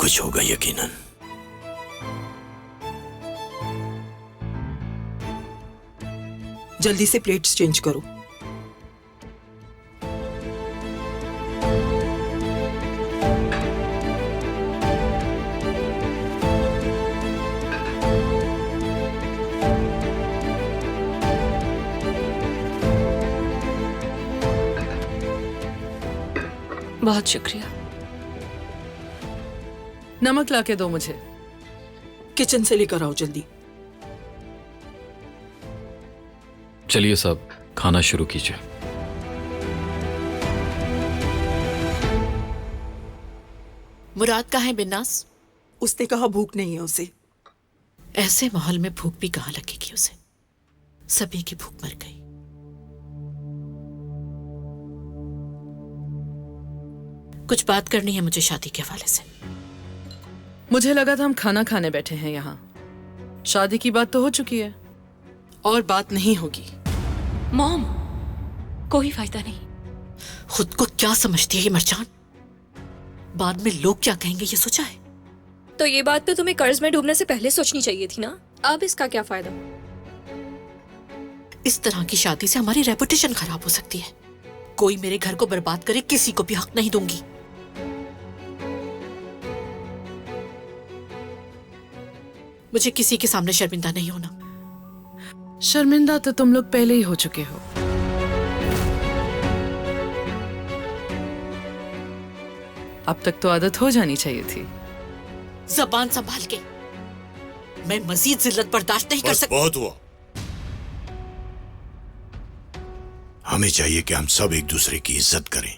कुछ होगा यकीनन। जल्दी से प्लेट्स चेंज करो। बहुत शुक्रिया। नमक लाके दो मुझे। किचन से लेकर आओ जल्दी। चलिए सब खाना शुरू कीजिए। मुराद कहाँ है बिन्नास? उसने कहा भूख नहीं है उसे। ऐसे माहौल में भूख भी कहाँ लगेगी उसे? सभी की भूख मर गई। कुछ बात करनी है मुझे शादी के हवाले से। मुझे लगा था हम खाना खाने बैठे हैं यहाँ। शादी की बात तो हो चुकी है और बात नहीं होगी। मॉम, कोई फायदा नहीं। खुद को क्या समझती है ये मरजान? बाद में लोग क्या कहेंगे ये सोचा है? तो ये बात तो तुम्हें कर्ज में डूबने से पहले सोचनी चाहिए थी ना। अब इसका क्या फायदा? इस तरह की शादी से हमारी रेपुटेशन खराब हो सकती है। कोई मेरे घर को बर्बाद करे, किसी को भी हक नहीं दूंगी। मुझे किसी के सामने शर्मिंदा नहीं होना। शर्मिंदा तो तुम लोग पहले ही हो चुके हो। अब तक तो आदत हो जानी चाहिए थी। जबान संभाल के। मैं मजीद जिल्लत बर्दाश्त नहीं कर सकती। बहुत हुआ। हमें चाहिए कि हम सब एक दूसरे की इज्जत करें,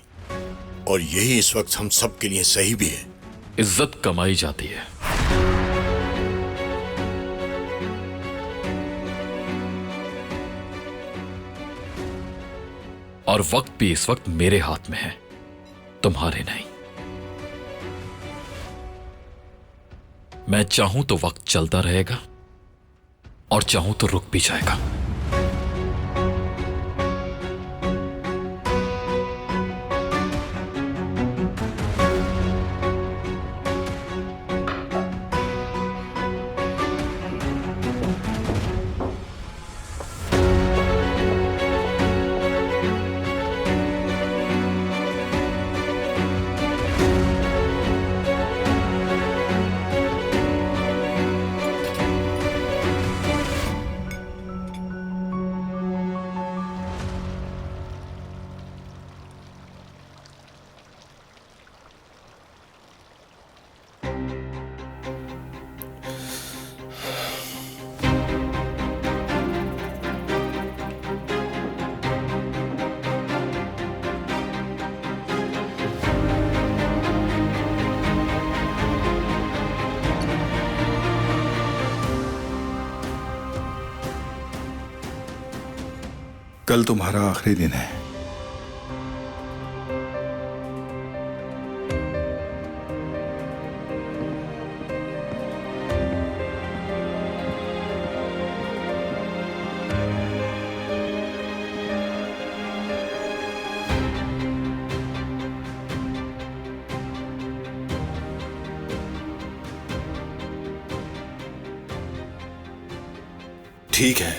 और यही इस वक्त हम सब के लिए सही भी है। इज्जत कमाई जाती है, और वक्त भी इस वक्त मेरे हाथ में है, तुम्हारे नहीं। मैं चाहूं तो वक्त चलता रहेगा और चाहूं तो रुक भी जाएगा। कल तुम्हारा आखिरी दिन है। ठीक है,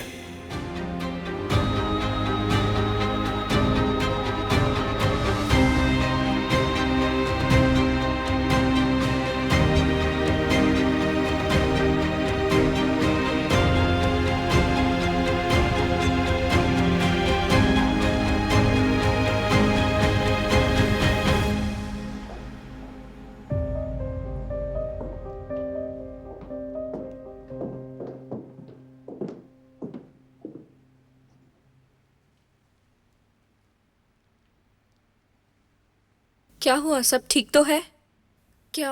क्या हुआ? सब ठीक तो है? क्या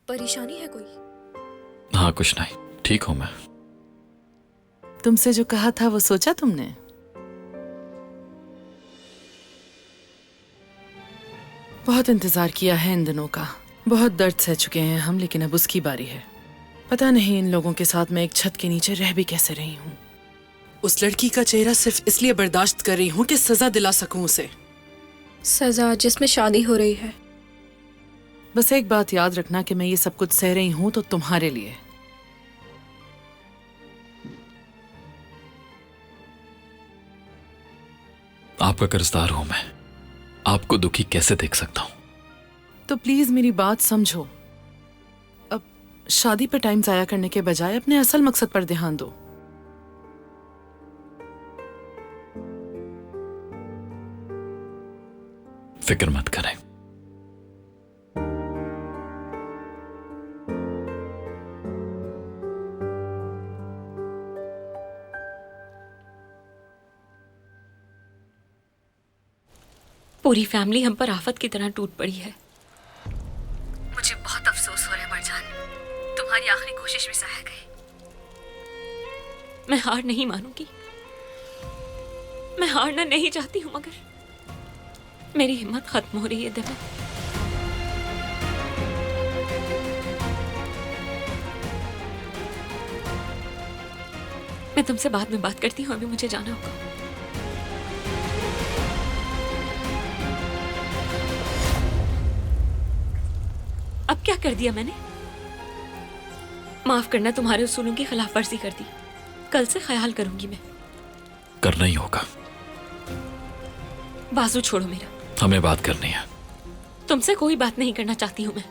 परेशानी है कोई? हाँ कुछ नहीं, ठीक हूं मैं। तुमसे जो कहा था वो सोचा तुमने? बहुत इंतजार किया है इन दिनों का। बहुत दर्द सह चुके हैं हम, लेकिन अब उसकी बारी है। पता नहीं इन लोगों के साथ मैं एक छत के नीचे रह भी कैसे रही हूँ। उस लड़की का चेहरा सिर्फ इसलिए बर्दाश्त कर रही हूँ कि सजा दिला सकूं उसे। सजा जिसमें शादी हो रही है। बस एक बात याद रखना कि मैं ये सब कुछ सह रही हूं तो तुम्हारे लिए। आपका कर्जदार हूं मैं, आपको दुखी कैसे देख सकता हूं? तो प्लीज मेरी बात समझो। अब शादी पर टाइम जाया करने के बजाय अपने असल मकसद पर ध्यान दो। फिक्र मत करें। पूरी फैमिली हम पर आफत की तरह टूट पड़ी है। मुझे बहुत अफसोस हो रहा है मरजान, तुम्हारी आखिरी कोशिश भी सहा गई। मैं हार नहीं मानूंगी, मैं हारना नहीं चाहती हूं, मगर मेरी हिम्मत खत्म हो रही है दिव्या। मैं तुमसे बाद में बात करती हूँ, अभी मुझे जाना होगा। अब क्या कर दिया मैंने? माफ करना, तुम्हारे उसूलों की खिलाफ वर्जी कर दी। कल से ख्याल करूंगी मैं। करना ही होगा। बाजू छोड़ो मेरा। हमें बात करनी है। तुमसे कोई बात नहीं करना चाहती हूं मैं।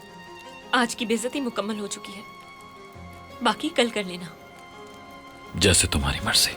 आज की बेइज्जती मुकम्मल हो चुकी है, बाकी कल कर लेना। जैसे तुम्हारी मर्जी।